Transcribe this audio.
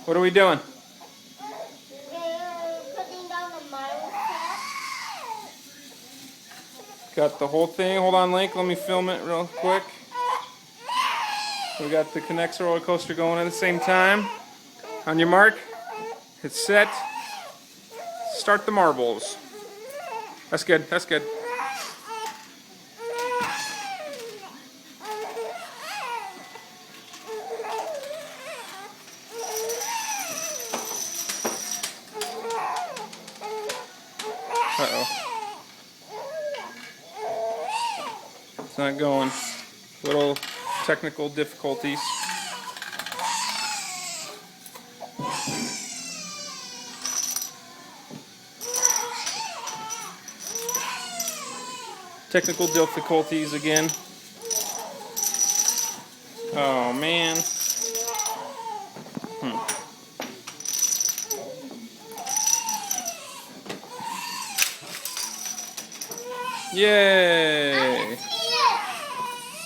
What are we doing? We're putting down the model set. Got the whole thing. Hold on, Link. Let me film it real quick. We got the Knex roller coaster going at the same time. On your mark, hit set. Start the marbles. That's good. That's good. Uh-oh. It's not going. Little technical difficulties. Technical difficulties again. Oh man. Yay!